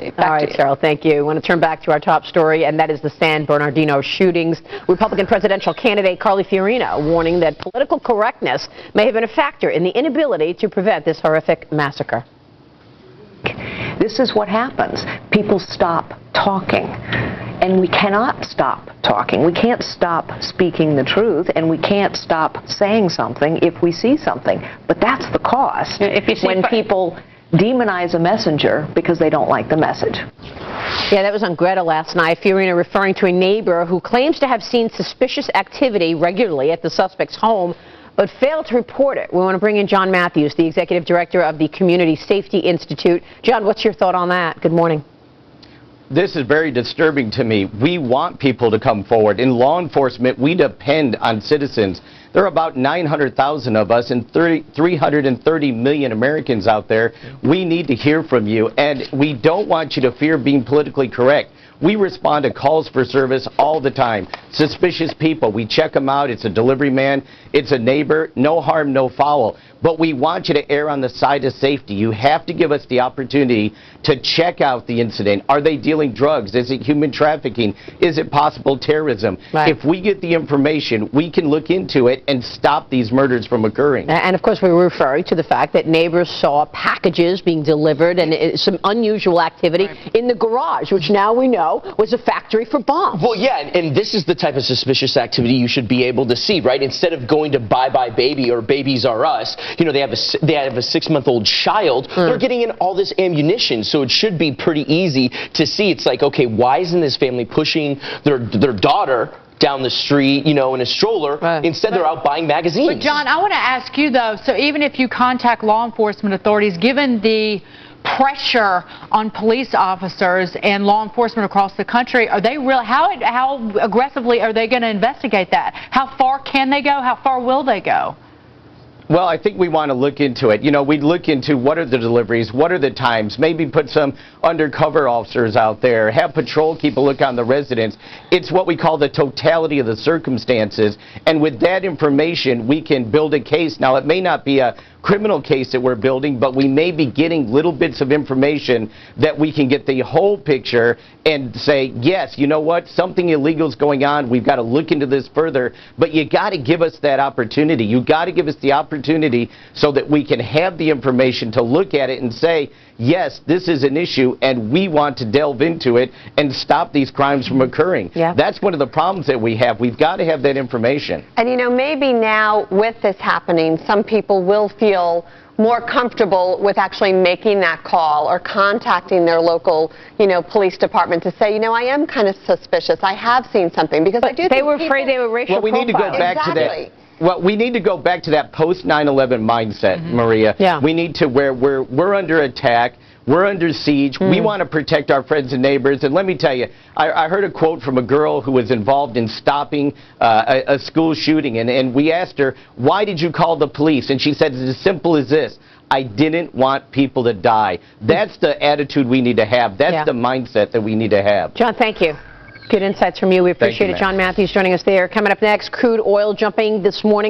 All right, Cheryl, thank you. I want to turn back to our top story, and that is the San Bernardino shootings. Republican presidential candidate Carly Fiorina warning that political correctness may have been a factor in the inability to prevent this horrific massacre. This is what happens. People stop talking, and we cannot stop talking. We can't stop speaking the truth, and we can't stop saying something if we see something. But that's the cost when people demonize a messenger because they don't like the message. Yeah, that was on Greta last night. Fiorina referring to a neighbor who claims to have seen suspicious activity regularly at the suspect's home, but failed to report it. We want to bring in John Matthews, the executive director of the Community Safety Institute. John, what's your thought on that? Good morning. This is very disturbing to me. We want people to come forward. In law enforcement, we depend on citizens. There are about 900,000 of us and 330 million Americans out there. We need to hear from you, and we don't want you to fear being politically correct. We respond to calls for service all the time. Suspicious people, we check them out. It's a delivery man, it's a neighbor, no harm, no foul. But we want you to err on the side of safety. You have to give us the opportunity to check out the incident. Are they dealing drugs? Is it human trafficking? Is it possible terrorism? Right. If we get the information, we can look into it and stop these murders from occurring. And of course, we were referring to the fact that neighbors saw packages being delivered and some unusual activity in the garage, which now we know was a factory for bombs. Well, yeah, and this is the type of suspicious activity you should be able to see, right? Instead of going to Bye Bye Baby or Babies R Us, you know, they have a 6-month-old child. They're getting in all this ammunition, so it should be pretty easy to see. It's like, okay, why isn't this family pushing their daughter down the street, you know, in a stroller? Instead, they're out buying magazines. But John, I want to ask you though. So even if you contact law enforcement authorities, given the pressure on police officers and law enforcement across the country, are they real? How aggressively are they going to investigate that? How far can they go? How far will they go? Well, I think we want to look into it. You know, we'd look into what are the deliveries, what are the times, maybe put some undercover officers out there, have patrol keep a look on the residents. It's what we call the totality of the circumstances, and with that information, we can build a case. Now, it may not be a criminal case that we're building, but we may be getting little bits of information that we can get the whole picture and say, yes, you know what, something illegal is going on, we've got to look into this further, but you got to give us that opportunity. You got to give us the opportunity so that we can have the information to look at it and say, yes, this is an issue and we want to delve into it and stop these crimes from occurring. Yeah. That's one of the problems that we have. We've got to have that information. And you know, maybe now with this happening, some people will feel more comfortable with actually making that call or contacting their local, you know, police department to say, you know, I am kind of suspicious. I have seen something, because I do think they were afraid they were racial Well, we need to go back to that. Well, we need to go back to that post 9/11 mindset, Maria. Yeah. We need to where we're under attack. We're under siege. We want to protect our friends and neighbors. And let me tell you, I heard a quote from a girl who was involved in stopping a school shooting. And we asked her, why did you call the police? And she said, it's as simple as this. I didn't want people to die. That's the attitude we need to have. That's the mindset that we need to have. John, thank you. Good insights from you. We appreciate it. John Matthews joining us there. Coming up next, crude oil jumping this morning.